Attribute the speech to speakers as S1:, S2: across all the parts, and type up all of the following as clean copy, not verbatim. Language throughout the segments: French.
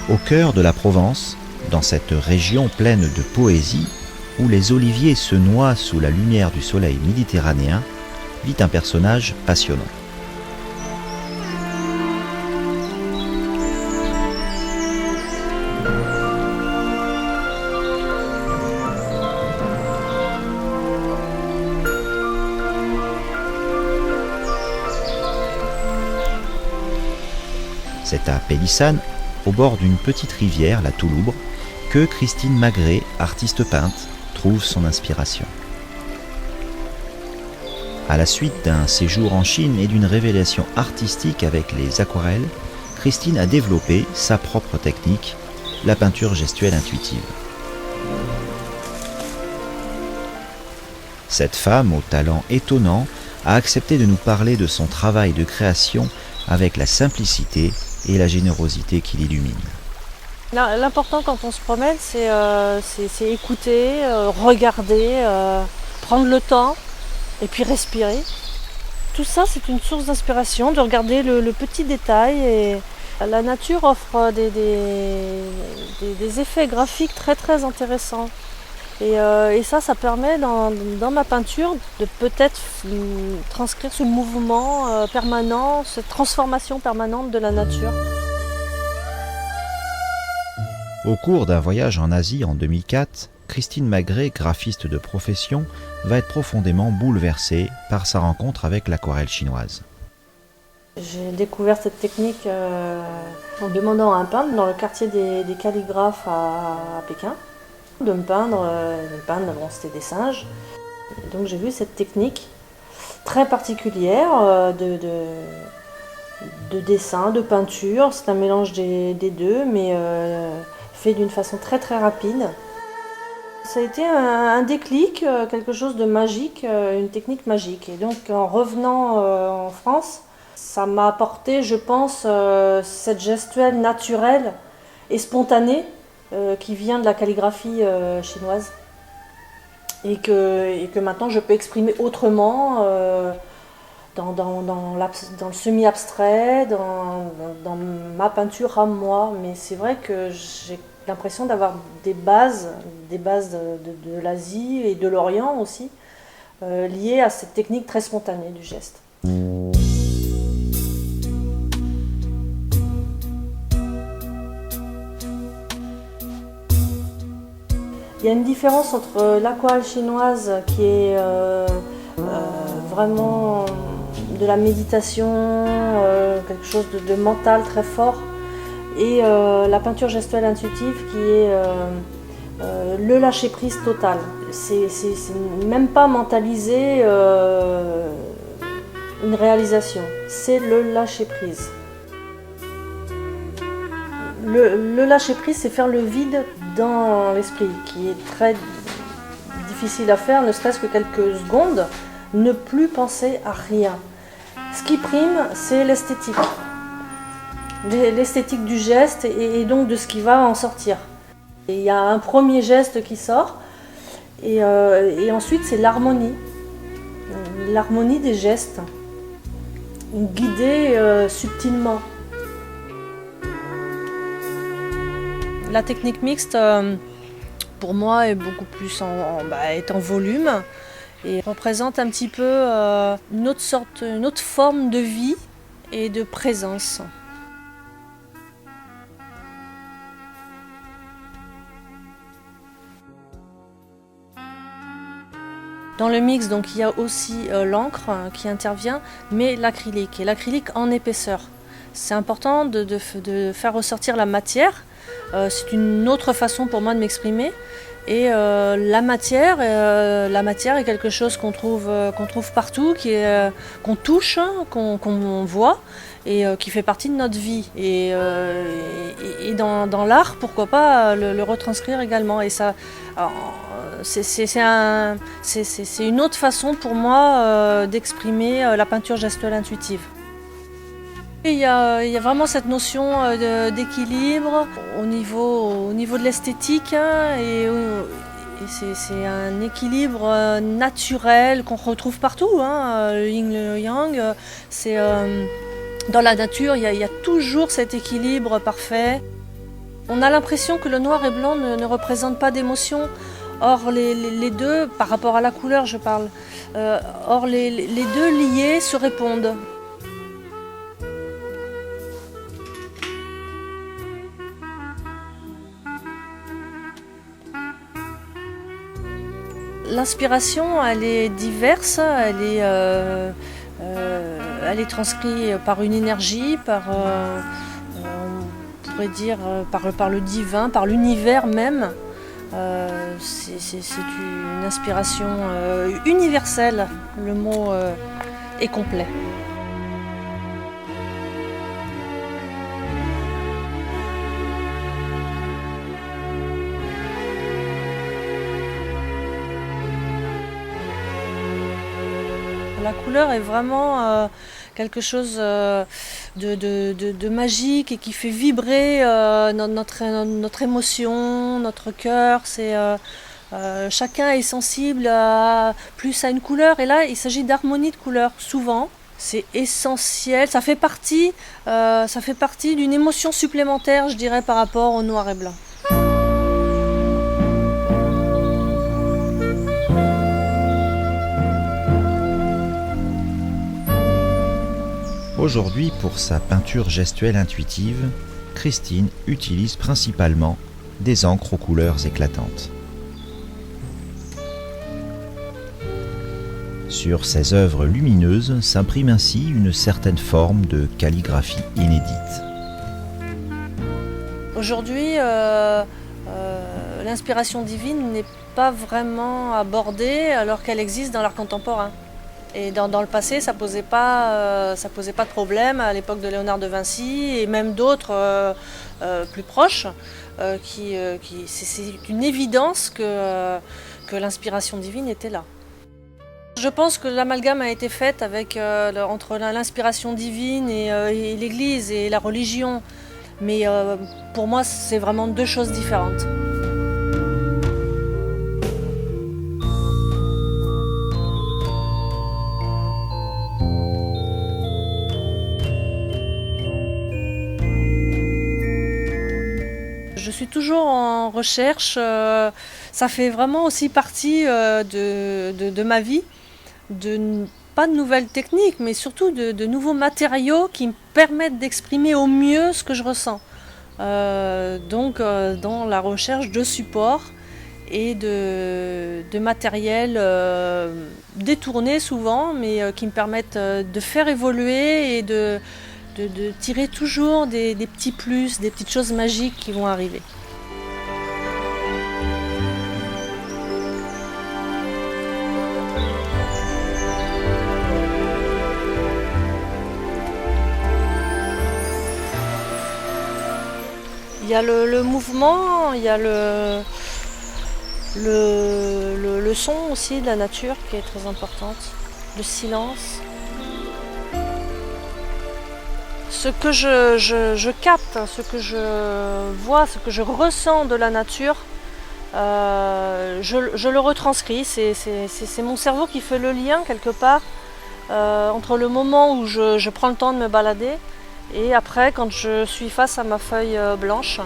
S1: Au cœur de la Provence, dans cette région pleine de poésie, où les oliviers se noient sous la lumière du soleil méditerranéen, vit un personnage passionnant. C'est à Pélissane, au bord d'une petite rivière, la Touloubre, que Christine Magret, artiste peintre, trouve son inspiration. À la suite d'un séjour en Chine et d'une révélation artistique avec les aquarelles, Christine a développé sa propre technique, la peinture gestuelle intuitive. Cette femme, au talent étonnant, a accepté de nous parler de son travail de création avec la simplicité et la générosité qui l'illuminent.
S2: L'important quand on se promène, c'est écouter, regarder, prendre le temps et puis respirer. Tout ça, c'est une source d'inspiration, de regarder le petit détail. Et la nature offre des effets graphiques très très intéressants. Et ça permet dans ma peinture de peut-être transcrire ce mouvement permanent, cette transformation permanente de la nature.
S1: Au cours d'un voyage en Asie en 2004, Christine Magret, graphiste de profession, va être profondément bouleversée par sa rencontre avec l'aquarelle chinoise.
S2: J'ai découvert cette technique en demandant à un peintre dans le quartier des calligraphes à Pékin de me peindre. Bon, c'était des singes. Et donc j'ai vu cette technique très particulière de dessin, de peinture. C'est un mélange des deux, mais fait d'une façon très très rapide. Ça a été un déclic, quelque chose de magique, une technique magique. Et donc en revenant en France, ça m'a apporté, je pense, cette gestuelle naturelle et spontanée qui vient de la calligraphie chinoise. Et que maintenant je peux exprimer autrement dans le semi-abstrait, dans ma peinture à moi. Mais c'est vrai que j'ai l'impression d'avoir des bases de l'Asie et de l'Orient aussi, liées à cette technique très spontanée du geste. Il y a une différence entre l'aquarelle chinoise qui est vraiment de la méditation, quelque chose de mental très fort, et la peinture gestuelle intuitive qui est le lâcher-prise total. C'est même pas mentaliser une réalisation, c'est le lâcher-prise. Le lâcher-prise, c'est faire le vide dans l'esprit, qui est très difficile à faire, ne serait-ce que quelques secondes, ne plus penser à rien. Ce qui prime, c'est l'esthétique. L'esthétique du geste et donc de ce qui va en sortir. Et il y a un premier geste qui sort, et ensuite c'est l'harmonie des gestes, guidée subtilement. La technique mixte, pour moi, est beaucoup plus est en volume et représente un petit peu une autre forme de vie et de présence. Dans le mix, donc, il y a aussi l'encre qui intervient, mais l'acrylique, et l'acrylique en épaisseur. C'est important de faire ressortir la matière. C'est une autre façon pour moi de m'exprimer. Et la matière est quelque chose qu'on trouve partout, qu'on touche, qu'on voit, et qui fait partie de notre vie. Et dans l'art, pourquoi pas le retranscrire également. Et ça, c'est une autre façon pour moi d'exprimer la peinture gestuelle intuitive. Il y a vraiment cette notion d'équilibre au niveau de l'esthétique, hein, et c'est un équilibre naturel qu'on retrouve partout, hein, le yin, le yang. Dans la nature, il y a toujours cet équilibre parfait. On a l'impression que le noir et blanc ne représentent pas d'émotion. Or, les deux, par rapport à la couleur, je parle, or les deux liés se répondent. L'inspiration, elle est diverse, elle est transcrite par une énergie, on pourrait dire par le divin, par l'univers même. C'est une inspiration universelle, le mot est complet. La couleur est vraiment quelque chose de magique et qui fait vibrer notre émotion, notre cœur. Chacun est sensible plus à une couleur et là il s'agit d'harmonie de couleurs souvent. C'est essentiel, ça fait partie d'une émotion supplémentaire, je dirais, par rapport au noir et blanc.
S1: Aujourd'hui, pour sa peinture gestuelle intuitive, Christine utilise principalement des encres aux couleurs éclatantes. Sur ses œuvres lumineuses s'imprime ainsi une certaine forme de calligraphie inédite.
S2: Aujourd'hui, l'inspiration divine n'est pas vraiment abordée alors qu'elle existe dans l'art contemporain. Et dans le passé, ça posait pas de problème à l'époque de Léonard de Vinci et même d'autres plus proches. C'est une évidence que l'inspiration divine était là. Je pense que l'amalgame a été fait entre l'inspiration divine et l'Église et la religion. Mais pour moi, c'est vraiment deux choses différentes. Je suis toujours en recherche, ça fait vraiment aussi partie de ma vie, pas de nouvelles techniques, mais surtout de nouveaux matériaux qui me permettent d'exprimer au mieux ce que je ressens. Donc dans la recherche de supports et de matériel détourné souvent, mais qui me permettent de faire évoluer et de tirer toujours des petits plus, des petites choses magiques qui vont arriver. Il y a le mouvement, il y a le son aussi de la nature qui est très importante, le silence. Ce que je capte, ce que je vois, ce que je ressens de la nature, je le retranscris. C'est mon cerveau qui fait le lien quelque part entre le moment où je prends le temps de me balader et après quand je suis face à ma feuille blanche.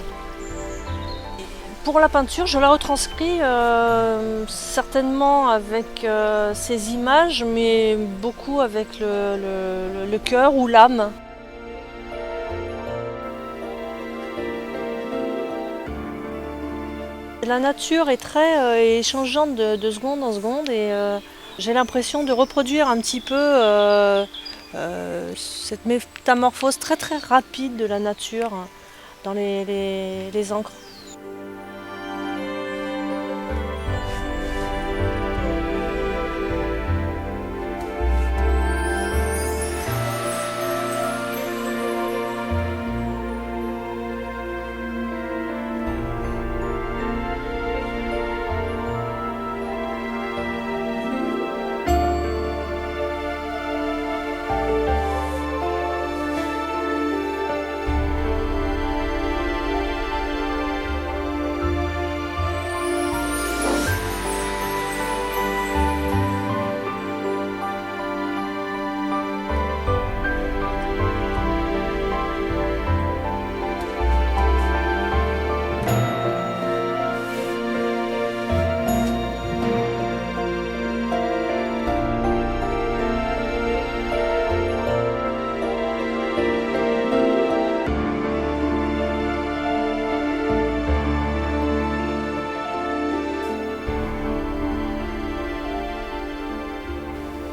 S2: Pour la peinture, je la retranscris certainement avec ces images, mais beaucoup avec le cœur ou l'âme. La nature est très changeante de seconde en seconde et j'ai l'impression de reproduire un petit peu cette métamorphose très très rapide de la nature dans les encres.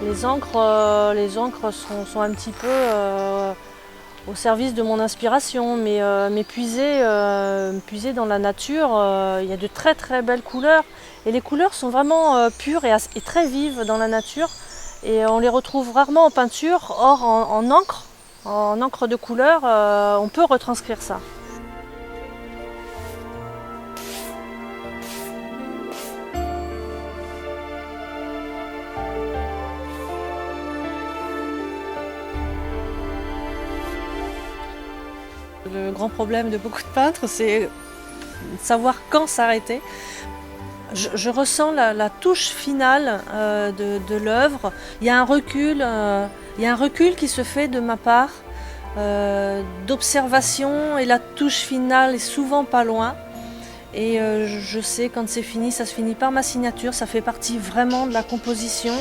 S2: Les encres sont un petit peu au service de mon inspiration, mais puiser dans la nature, il y a de très très belles couleurs. Et les couleurs sont vraiment pures et très vives dans la nature. Et on les retrouve rarement en peinture, or en encre de couleur, on peut retranscrire ça. Le grand problème de beaucoup de peintres, c'est savoir quand s'arrêter. Je ressens la touche finale de l'œuvre. Il y a un recul qui se fait de ma part, d'observation, et la touche finale est souvent pas loin. Et je sais quand c'est fini, ça se finit par ma signature, ça fait partie vraiment de la composition.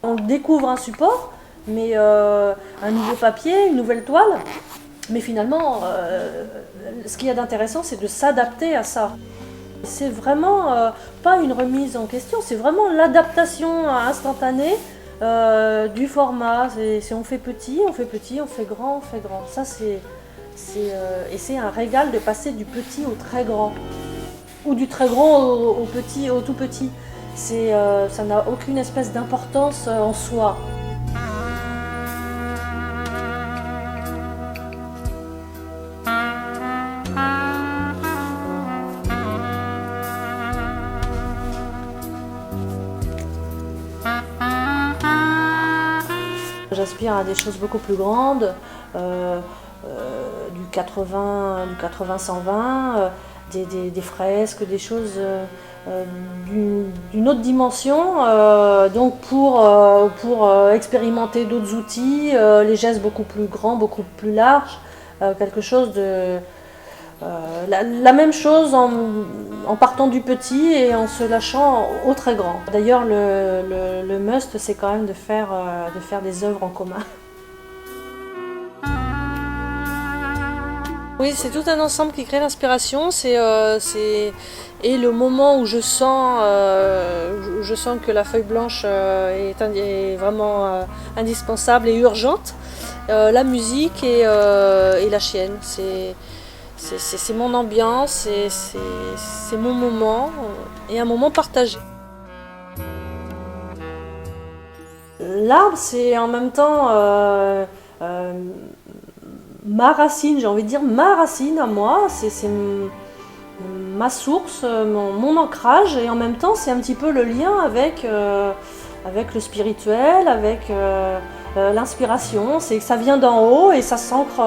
S2: On découvre un support, mais un nouveau papier, une nouvelle toile. Mais finalement, ce qu'il y a d'intéressant, c'est de s'adapter à ça. C'est vraiment pas une remise en question, c'est vraiment l'adaptation instantanée du format. On fait petit, on fait petit, on fait grand, on fait grand. Ça, et c'est un régal de passer du petit au très grand. Ou du très grand au petit, au tout petit. Ça n'a aucune espèce d'importance en soi. J'aspire à des choses beaucoup plus grandes, du 80-120, des fresques, des choses d'une autre dimension, donc pour expérimenter d'autres outils, les gestes beaucoup plus grands, beaucoup plus larges, quelque chose de... la même chose en partant du petit et en se lâchant au très grand. D'ailleurs, le must, c'est quand même de faire des œuvres en commun. Oui, c'est tout un ensemble qui crée l'inspiration. Et le moment où je sens que la feuille blanche est vraiment indispensable et urgente, la musique et la chienne. C'est mon ambiance, c'est mon moment et un moment partagé. L'arbre, c'est en même temps ma racine, j'ai envie de dire ma racine à moi, c'est ma source, mon ancrage, et en même temps c'est un petit peu le lien avec le spirituel, avec l'inspiration. C'est que ça vient d'en haut et ça s'ancre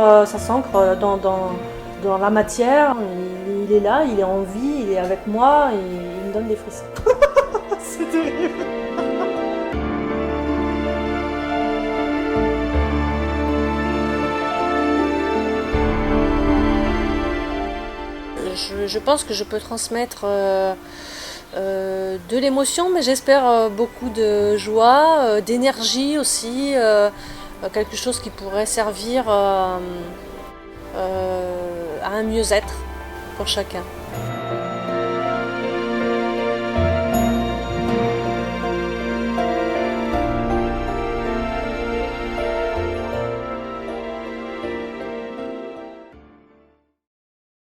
S2: dans la matière. Il est là, il est en vie, il est avec moi et il me donne des frissons. C'est terrible. Je pense que je peux transmettre de l'émotion, mais j'espère beaucoup de joie, d'énergie aussi, quelque chose qui pourrait servir à un mieux-être pour chacun.